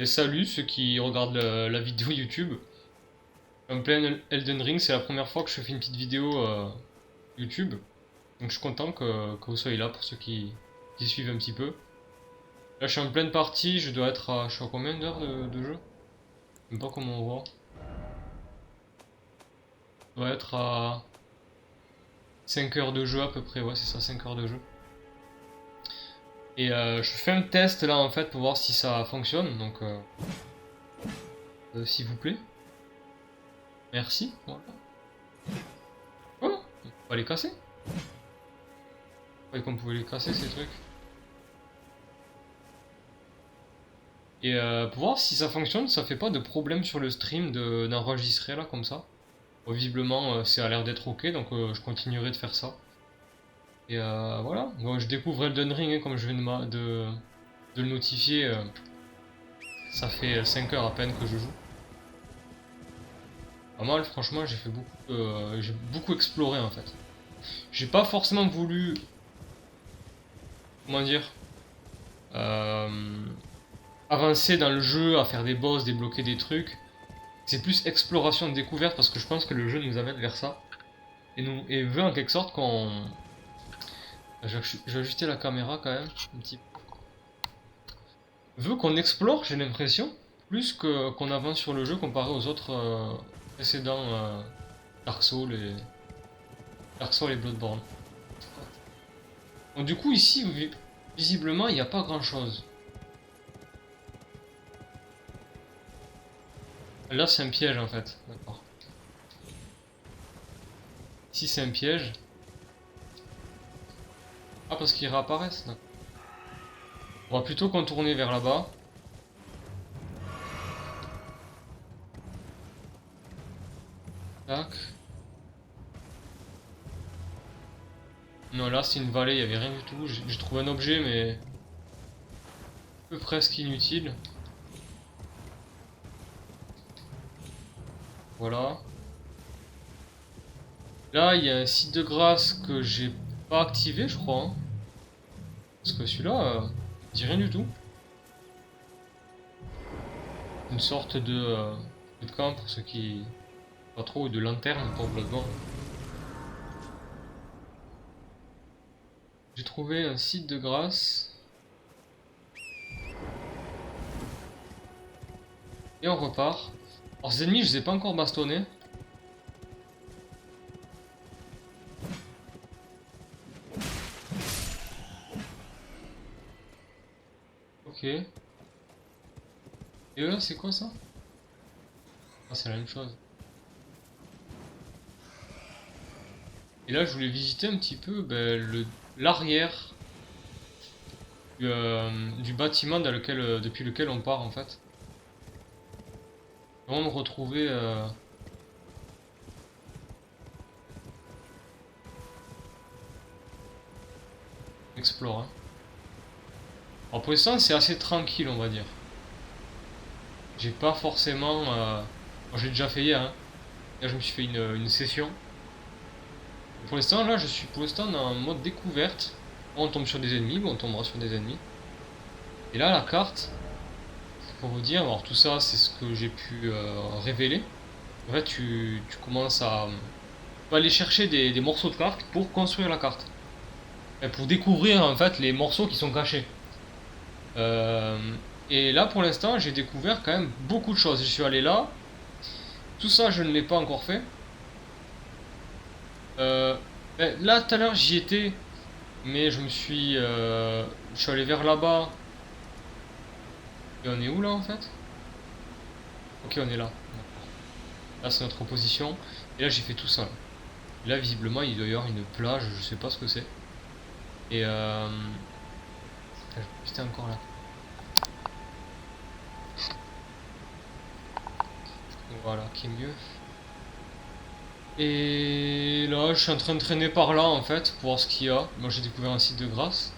Et salut ceux qui regardent la vidéo YouTube. En plein Elden Ring, c'est la première fois que je fais une petite vidéo YouTube. Donc je suis content que vous soyez là pour ceux qui suivent un petit peu. Là je suis en pleine partie, je dois être à... Je suis à combien d'heures de jeu? Je sais pas comment on voit. Je dois être à 5 heures de jeu à peu près, ouais c'est ça, 5 heures de jeu. Et je fais un test là en fait pour voir si ça fonctionne, donc s'il vous plaît. Merci. Voilà. Oh, on va les casser. Je croyais qu'on pouvait les casser ces trucs. Et pour voir si ça fonctionne, ça fait pas de problème sur le stream d'enregistrer là comme ça. Bon, visiblement, ça a l'air d'être ok, donc je continuerai de faire ça. Et voilà, bon, je découvre Elden Ring, hein, comme je viens de le notifier. Ça fait 5 heures à peine que je joue. Pas mal, franchement, j'ai beaucoup exploré en fait. J'ai pas forcément voulu, comment dire, euh, avancer dans le jeu, à faire des boss, débloquer des trucs. C'est plus exploration de découverte parce que je pense que le jeu nous amène vers ça. Et veut en quelque sorte qu'on... Je vais ajuster la caméra quand même, un petit peu. Veut qu'on explore, j'ai l'impression, plus que qu'on avance sur le jeu comparé aux autres précédents Dark Souls et... Dark Souls et Bloodborne. Donc du coup ici, visiblement, il n'y a pas grand chose. Là c'est un piège en fait, d'accord. Ici c'est un piège. Ah parce qu'ils réapparaissent, d'accord. On va plutôt contourner vers là-bas. Tac. Non, là c'est une vallée, il n'y avait rien du tout. J'ai trouvé un objet, mais peu presque inutile. Voilà. Là, il y a un site de grâce que j'ai pas activé, je crois, hein. Parce que celui-là, il dit rien du tout. Une sorte de camp pour ceux qui... Pas trop, ou de lanterne pour Bloodborne. J'ai trouvé un site de grâce. Et on repart. Alors ces ennemis, je les ai pas encore bastonnés. Ok. Et eux, c'est quoi ça? Ah, c'est la même chose. Et là, je voulais visiter un petit peu ben, l'arrière du bâtiment dans lequel, depuis lequel on part en fait. Vraiment me retrouver... Explore. Hein. Alors pour l'instant, c'est assez tranquille, on va dire. J'ai pas forcément... bon, j'ai déjà fait hier, hein. Là, je me suis fait une session. Pour l'instant, là, je suis pour l'instant en mode découverte. On tombe sur des ennemis, bon, on tombera sur des ennemis. Et là, la carte, pour vous dire, alors tout ça, c'est ce que j'ai pu révéler. En fait, tu commences à aller chercher des morceaux de carte pour construire la carte. Et pour découvrir, en fait, les morceaux qui sont cachés. Euh, et là, pour l'instant, j'ai découvert quand même beaucoup de choses. Je suis allé là. Tout ça, je ne l'ai pas encore fait. Euh, là, tout à l'heure, j'y étais. Mais je suis allé vers là-bas. Et on est où là en fait? Ok, on est là. Là, c'est notre position. Et là, j'ai fait tout ça. Et là, visiblement, il doit y avoir une plage. Je sais pas ce que c'est. Et C'était encore là. Voilà, qui est mieux. Et là, je suis en train de traîner par là en fait pour voir ce qu'il y a. Moi, j'ai découvert un site de grâce.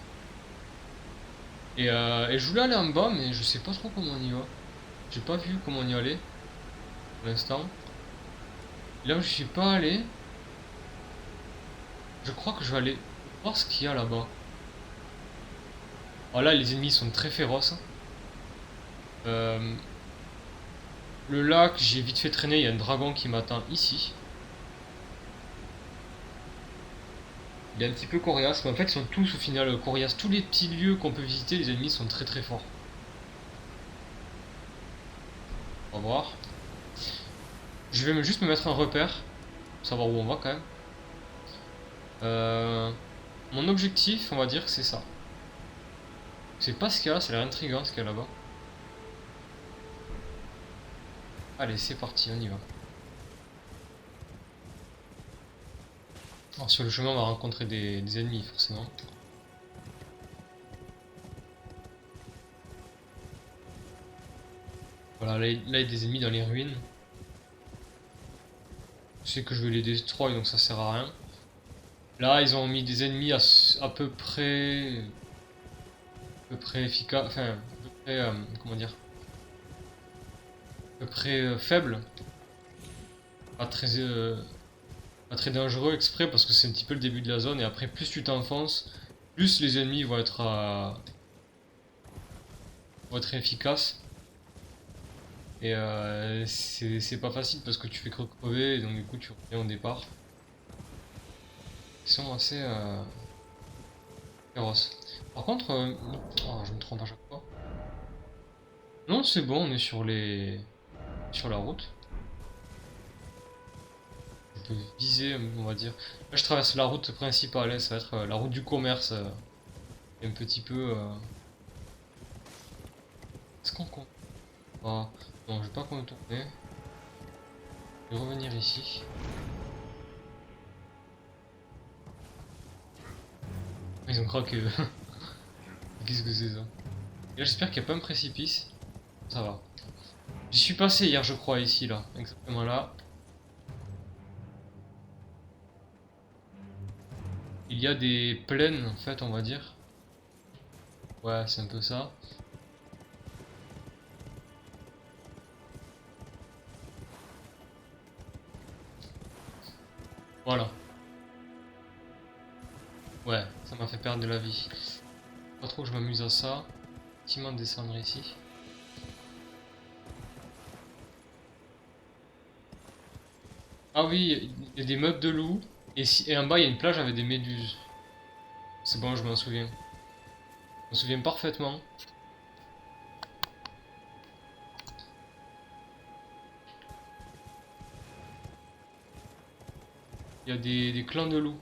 Et je voulais aller en bas, mais je sais pas trop comment on y va. J'ai pas vu comment on y allait pour l'instant. Là où je suis pas allé, je crois que je vais aller voir ce qu'il y a là-bas. Oh là, les ennemis sont très féroces. Euh, le lac, j'ai vite fait traîner, il y a un dragon qui m'attend ici. Il est un petit peu coriace, mais en fait ils sont tous au final coriaces. Tous les petits lieux qu'on peut visiter, les ennemis sont très très forts. On va voir. Je vais juste me mettre un repère, pour savoir où on va quand même. Euh, Mon objectif, on va dire que c'est ça. C'est pas ce qu'il y a, c'est l'air intriguant ce qu'il y a là-bas. Allez, c'est parti, on y va. Alors sur le chemin, on va rencontrer des ennemis, forcément. Voilà, là, il y a des ennemis dans les ruines. Je sais que je vais les destroy, donc ça sert à rien. Là, ils ont mis des ennemis à peu près efficaces, enfin, à peu près, comment dire, à peu près faibles. Pas très, pas très dangereux exprès parce que c'est un petit peu le début de la zone et après plus tu t'enfonces, plus les ennemis vont être efficaces. Et c'est pas facile parce que tu fais crever et donc du coup tu reviens au départ. Ils sont assez féroces. Par contre, oh, je me trompe à chaque fois. Non, c'est bon, on est sur la route. On peut viser, on va dire. Là, je traverse la route principale, hein, ça va être la route du commerce. Et un petit peu. Est-ce qu'on compte? Ah, non, je vais pas contourner. Je vais revenir ici. Ils ont craqué. Qu'est-ce que c'est ça? Et là, j'espère qu'il n'y a pas un précipice. Ça va. J'y suis passé hier, je crois, ici, là. Exactement là. Il y a des plaines, en fait, on va dire. Ouais, c'est un peu ça. Voilà. Ouais, ça m'a fait perdre de la vie. Pas trop que je m'amuse à ça. Effectivement, descendre ici. Ah oui, il y a des meutes de loups. Et en bas, il y a une plage avec des méduses. C'est bon, je m'en souviens. Je me souviens parfaitement. Il y a des clans de loups.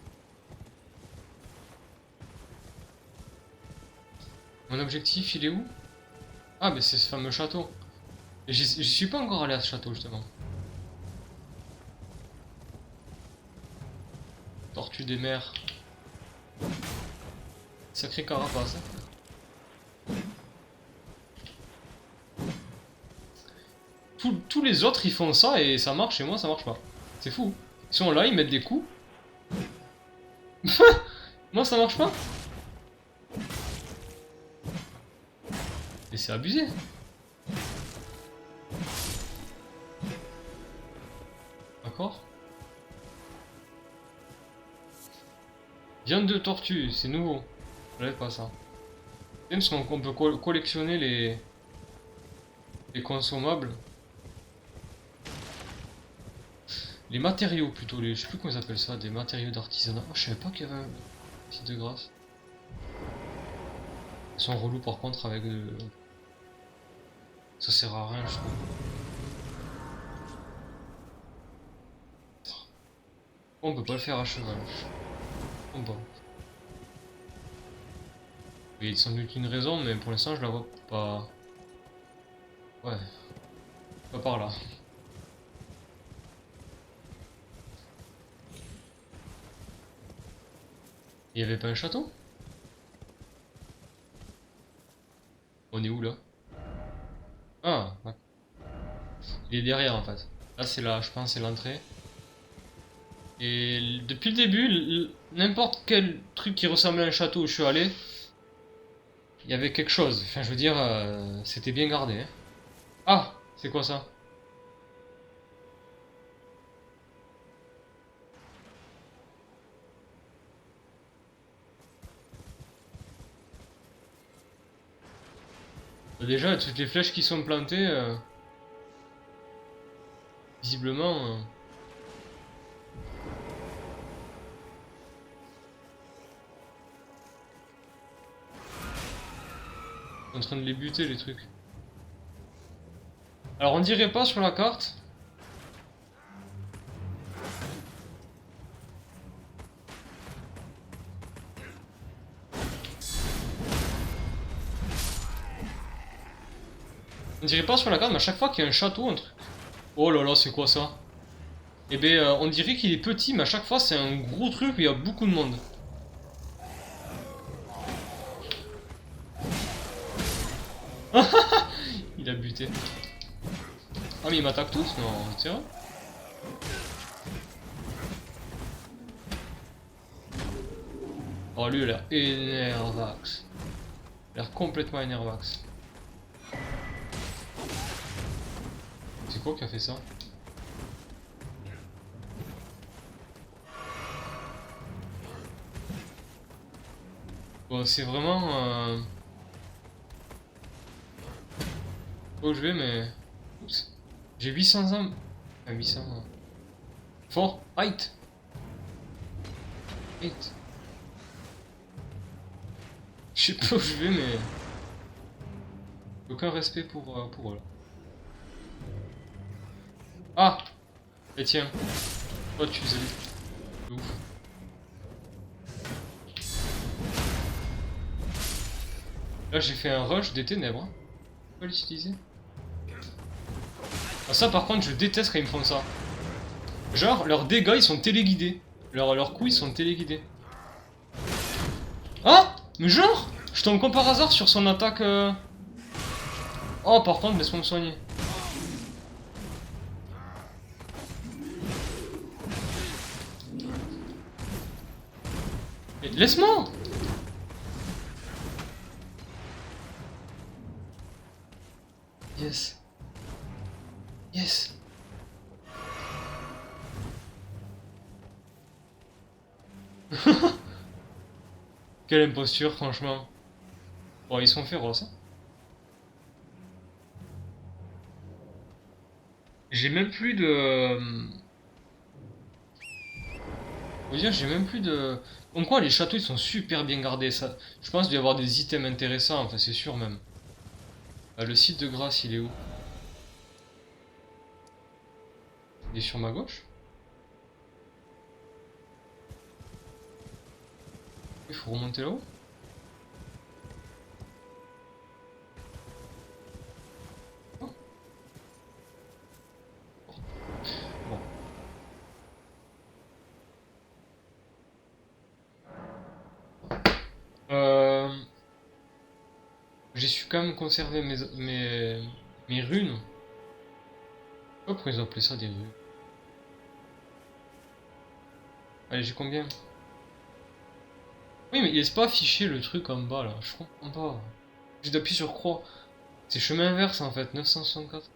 Mon objectif, il est où? Ah, mais c'est ce fameux château. Et j'y suis pas encore allé à ce château, justement. Tortue des mers. Sacré carapace, hein. Tous les autres, ils font ça et ça marche, et moi, ça marche pas. C'est fou. Ils sont là, ils mettent des coups. Moi, ça marche pas. Et c'est abusé. D'accord? Viande de tortue, c'est nouveau. J'avais pas ça. Même parce qu'on peut collectionner les consommables. Les matériaux plutôt, je sais plus comment ils appellent ça, des matériaux d'artisanat. Oh, je savais pas qu'il y avait un site de grâce. Ils sont relous par contre avec ça sert à rien je trouve. On peut pas le faire à cheval. On peut. Il y a sans doute une raison, mais pour l'instant je la vois pas. Ouais, pas par là. Il y avait pas un château? On est où là? Ah, ouais. Il est derrière en fait. Là c'est là, je pense c'est l'entrée. Et depuis le début, n'importe quel truc qui ressemblait à un château où je suis allé, il y avait quelque chose. Enfin je veux dire, c'était bien gardé, hein. Ah, c'est quoi ça? Déjà, toutes les flèches qui sont plantées, visiblement... en train de les buter, les trucs. Alors, on dirait pas sur la carte. On dirait pas sur la carte, mais à chaque fois qu'il y a un château, un truc... Oh là là, c'est quoi ça? Eh ben, on dirait qu'il est petit, mais à chaque fois, c'est un gros truc où il y a beaucoup de monde. Il a buté. Ah, mais il m'attaque tous? Non, c'est vrai? Oh, lui, il a l'air énervax. Il a l'air complètement énervax. C'est quoi qui a fait ça? Bon, c'est vraiment... où je vais, mais... Oups. J'ai 800 ans. Ah, 800 ans. Fort. Height. Height. Je sais pas où je vais, mais... Aucun respect pour eux, là. Ah! Et tiens. Toi, tu faisais... de ouf. Là, j'ai fait un rush des ténèbres. Hein. Je peux l'utiliser. Ah, ça, par contre, je déteste quand ils me font ça. Genre, leurs dégâts, ils sont téléguidés. Leurs coups, ils sont téléguidés. Ah! Mais genre! Je tombe comme par hasard sur son attaque... Oh, par contre, laisse-moi me soigner. Laisse-moi! Yes. Yes. Quelle imposture, franchement. Bon, ils sont féroces. Hein. J'ai même plus de... Faut dire, j'ai même plus de... Comme quoi, les châteaux, ils sont super bien gardés, ça. Je pense qu'il doit y avoir des items intéressants, enfin, c'est sûr, même. Ah, le site de Grasse, il est où? Il est sur ma gauche? Il faut remonter là-haut? Oh. Bon. J'ai su quand même conserver mes runes. Je sais pas pourquoi ils ont appelé ça des runes. Allez, j'ai combien? Oui, mais il laisse pas afficher le truc en bas là, je comprends pas. J'ai d'appuyer sur croix. C'est chemin inverse en fait, 964.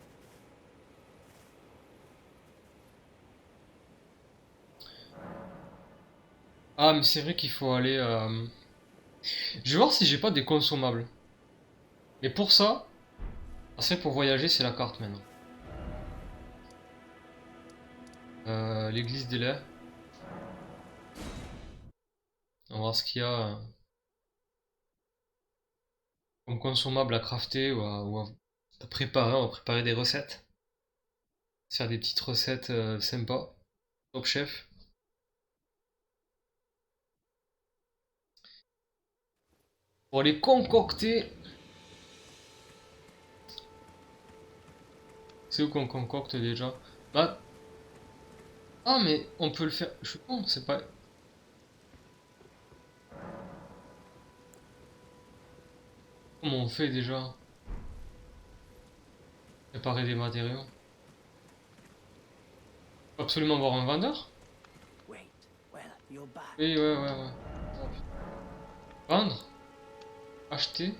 Ah, mais c'est vrai qu'il faut aller. Je vais voir si j'ai pas des consommables. Mais pour ça, c'est pour voyager, c'est la carte maintenant. L'église des laits. On va voir ce qu'il y a comme consommable à crafter ou à préparer. On va préparer des recettes. Faire des petites recettes sympas. Top chef. Pour les concocter. C'est où qu'on concocte déjà? Bah. Ah, mais on peut le faire. Je pense, c'est pas. Comment on fait déjà? Préparer des matériaux. Faut absolument voir un vendeur? Oui, ouais, ouais, ouais. Vendre? Acheter?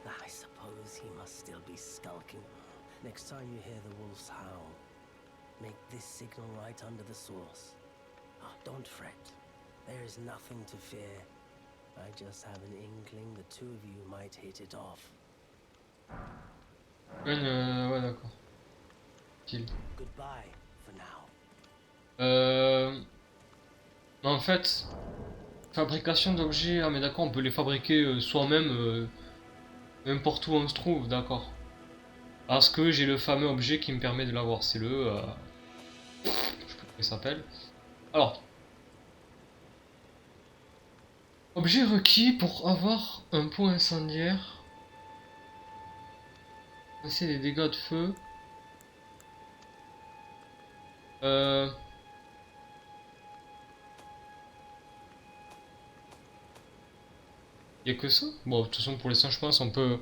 I suppose he must still be skulking. Next time you hear the wolves howl, make this signal right under the source. Oh, don't fret. There is nothing to fear. I just have an inkling the two of you might hit it off. Ouais, d'accord. Utile. Goodbye for now. En fait, fabrication d'objets, ah mais d'accord, on peut les fabriquer soi-même, n'importe où on se trouve, d'accord. Parce que j'ai le fameux objet qui me permet de l'avoir, c'est le... je sais plus comment il s'appelle. Alors, objet requis pour avoir un pot incendiaire. C'est des dégâts de feu. Euh... Y a que ça? Bon, de toute façon, pour l'instant, je pense on peut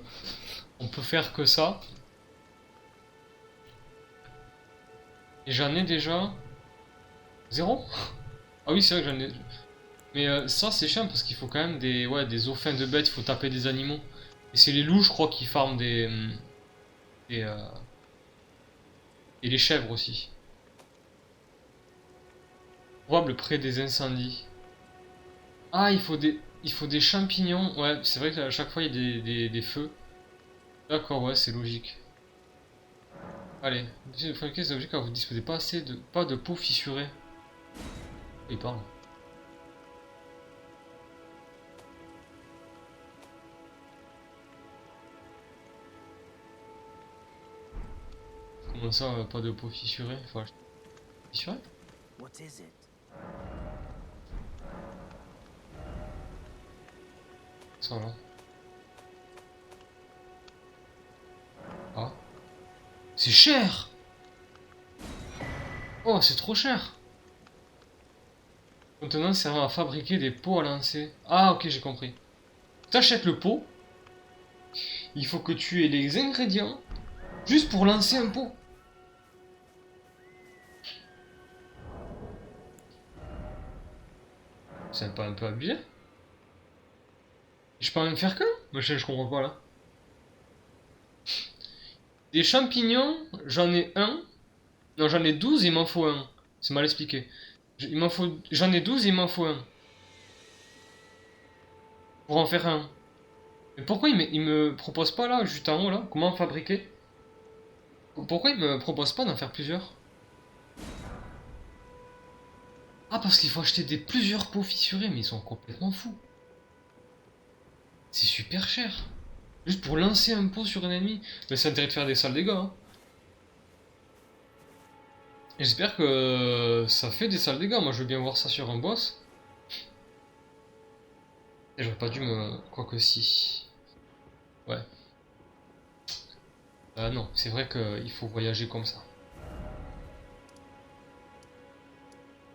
faire que ça. Et j'en ai déjà... Zéro? Ah oui, c'est vrai que j'en ai... Mais ça, c'est chiant parce qu'il faut quand même des, ouais, des os fins de bêtes, il faut taper des animaux. Et c'est les loups, je crois, qui farment des, et les chèvres aussi. Probable près des incendies. Ah, il faut des champignons. Ouais, c'est vrai qu'à chaque fois, il y a des feux. D'accord, ouais, c'est logique. Allez, essayez de fabriquer ces objets car vous disposez pas assez de... pas de peau fissurée. Il parle. Comment ça, pas de peau fissurée? Faut acheter... Fissurée? What is it? Ça là. Ah. C'est cher! Oh, c'est trop cher! Contenant servant à fabriquer des pots à lancer. Ah, ok, j'ai compris. T'achètes le pot. Il faut que tu aies les ingrédients juste pour lancer un pot. C'est pas un peu abusé? Je peux en même faire qu'un? Moi, je comprends pas là. Des champignons, j'en ai un. Non, j'en ai 12 et il m'en faut un. C'est mal expliqué. J'en ai 12 et il m'en faut un. Pour en faire un. Mais pourquoi il me propose pas là, juste en haut là, comment fabriquer? Pourquoi il me propose pas d'en faire plusieurs? Ah, parce qu'il faut acheter plusieurs pots fissurés, mais ils sont complètement fous. C'est super cher. Juste pour lancer un pot sur un ennemi. Mais c'est intérêt de faire des sales dégâts. Hein. J'espère que ça fait des sales dégâts. Moi, je veux bien voir ça sur un boss. Et j'aurais pas dû me... Quoique si. Ouais. Non, c'est vrai qu'il faut voyager comme ça.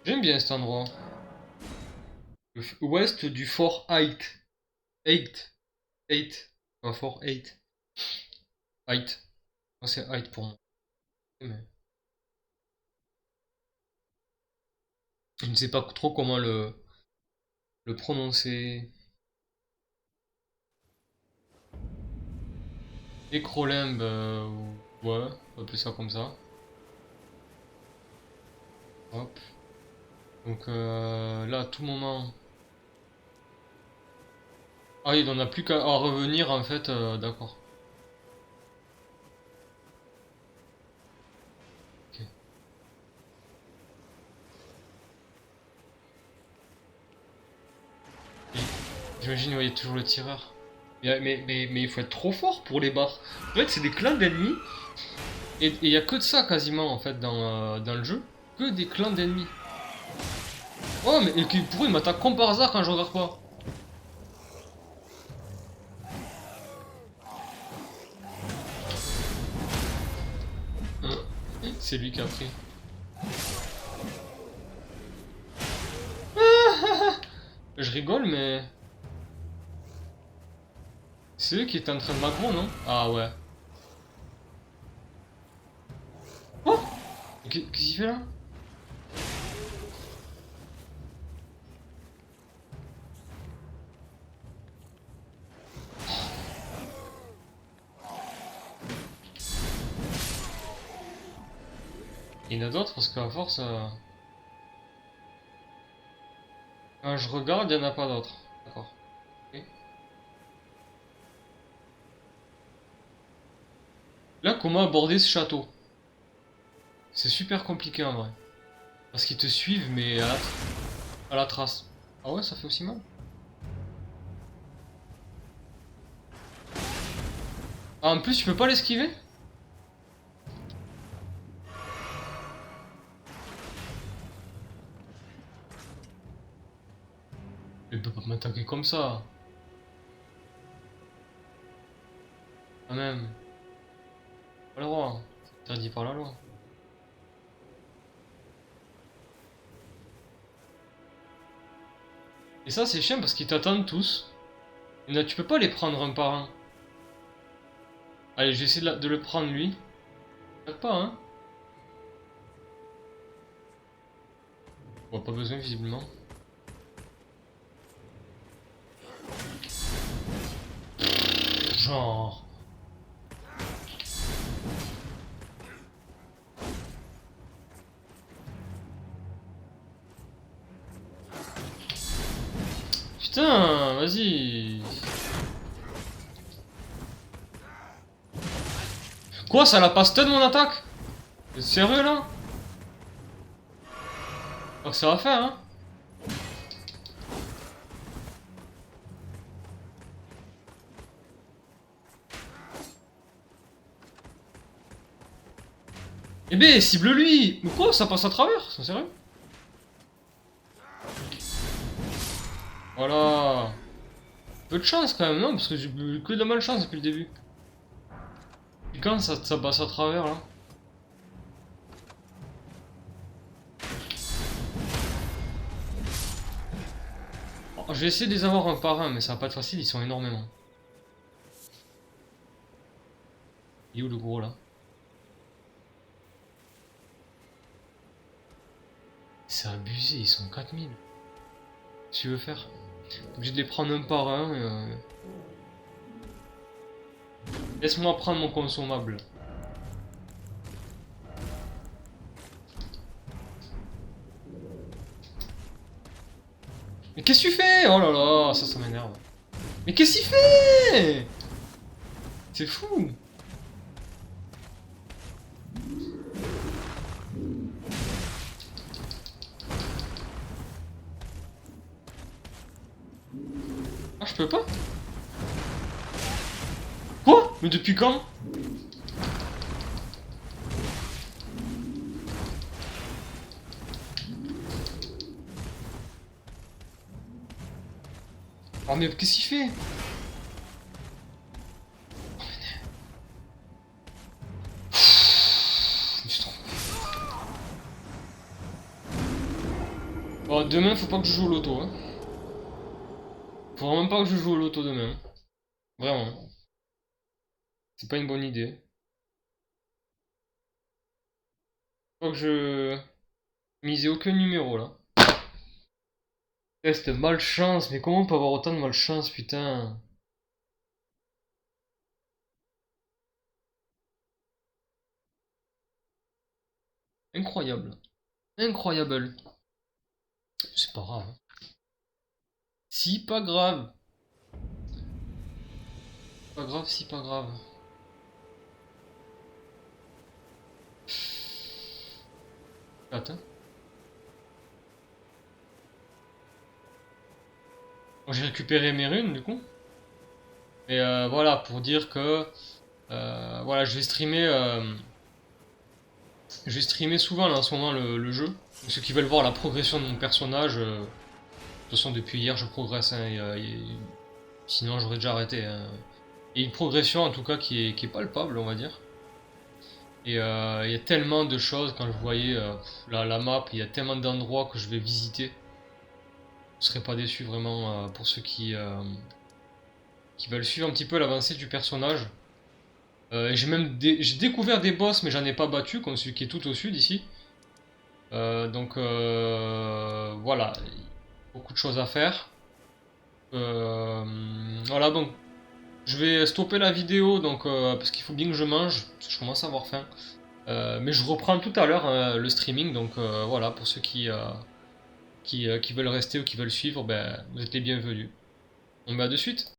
J'aime bien cet endroit. Ouest du fort Height. Height. Height. Un fort Height. Height. Moi, c'est Height pour moi. Mais... je ne sais pas trop comment le prononcer. Écrolimbe, ouais, on va appeler ça comme ça. Hop. Donc là, à tout moment. Ah, il n'en a plus qu'à revenir en fait, d'accord. Ok. Et j'imagine, ouais, il y a toujours le tireur. Mais il faut être trop fort pour les battre. En fait, c'est des clans d'ennemis. Et il y a que de ça quasiment en fait dans le jeu. Que des clans d'ennemis. Oh, mais pourquoi il m'attaque comme par hasard quand je regarde pas? C'est lui qui a pris. Je rigole, mais... c'est lui qui était en train de m'aggro, non? Ah ouais. Oh! Qu'est-ce qu'il fait là? Il y en a d'autres parce qu'à force... quand je regarde, il n'y en a pas d'autres. D'accord. Là, comment aborder ce château? C'est super compliqué en vrai. Parce qu'ils te suivent, mais à la trace. Ah ouais, ça fait aussi mal. Ah, en plus, tu peux pas l'esquiver? Il peut pas m'attaquer comme ça. Quand même. Pas le droit. C'est interdit par la loi. Et ça, c'est chiant parce qu'ils t'attendent tous. Et là, tu peux pas les prendre un par un. Allez, je vais essayer de le prendre lui. Peut-être pas, hein. Bon, pas besoin, visiblement. Genre. Putain, vas-y. Quoi, ça l'a pas stun mon attaque? T'es sérieux là? Oh, ça va faire, hein? Eh ben, cible lui! Mais quoi, ça passe à travers? C'est sérieux? Voilà. Peu de chance quand même, non? Parce que j'ai eu que de la malchance depuis le début. Et quand ça passe à travers là? Oh, je vais essayer de les avoir un par un, mais ça va pas être facile, ils sont énormément. Il est où le gros là? C'est abusé, ils sont 4000. Qu'est-ce que tu veux faire? T'es obligé de les prendre un par un. Laisse-moi prendre mon consommable. Mais qu'est-ce que tu fais? Oh là là, ça m'énerve. Mais qu'est-ce qu'il fait? C'est fou. Ah, je peux pas? Quoi? Mais depuis quand? Oh mais qu'est-ce qu'il fait? Je me suis trompé. Bon, demain, faut pas que je joue au loto, hein. Faut vraiment pas que je joue au loto demain. Vraiment. C'est pas une bonne idée. Faut que je misais aucun numéro là. Test malchance, mais comment on peut avoir autant de malchance, putain? Incroyable. Incroyable. C'est pas grave, hein. Si, pas grave. Pas grave, si, pas grave. Attends. Bon, j'ai récupéré mes runes du coup. Et voilà, pour dire que voilà, je vais streamer souvent là en ce moment le jeu. Donc, ceux qui veulent voir la progression de mon personnage, de toute façon depuis hier je progresse, hein, sinon j'aurais déjà arrêté, hein. Et une progression en tout cas qui est palpable, on va dire. Et il y a tellement de choses quand je voyais la map, il y a tellement d'endroits que je vais visiter. Je serais pas déçu vraiment pour ceux qui veulent suivre un petit peu l'avancée du personnage. J'ai découvert des boss, mais j'en ai pas battu, comme celui qui est tout au sud ici. Donc voilà, beaucoup de choses à faire. Voilà, donc je vais stopper la vidéo donc parce qu'il faut bien que je mange, parce que je commence à avoir faim. Mais je reprends tout à l'heure le streaming, donc voilà, pour ceux qui veulent rester ou qui veulent suivre, ben, vous êtes les bienvenus. On met à de suite.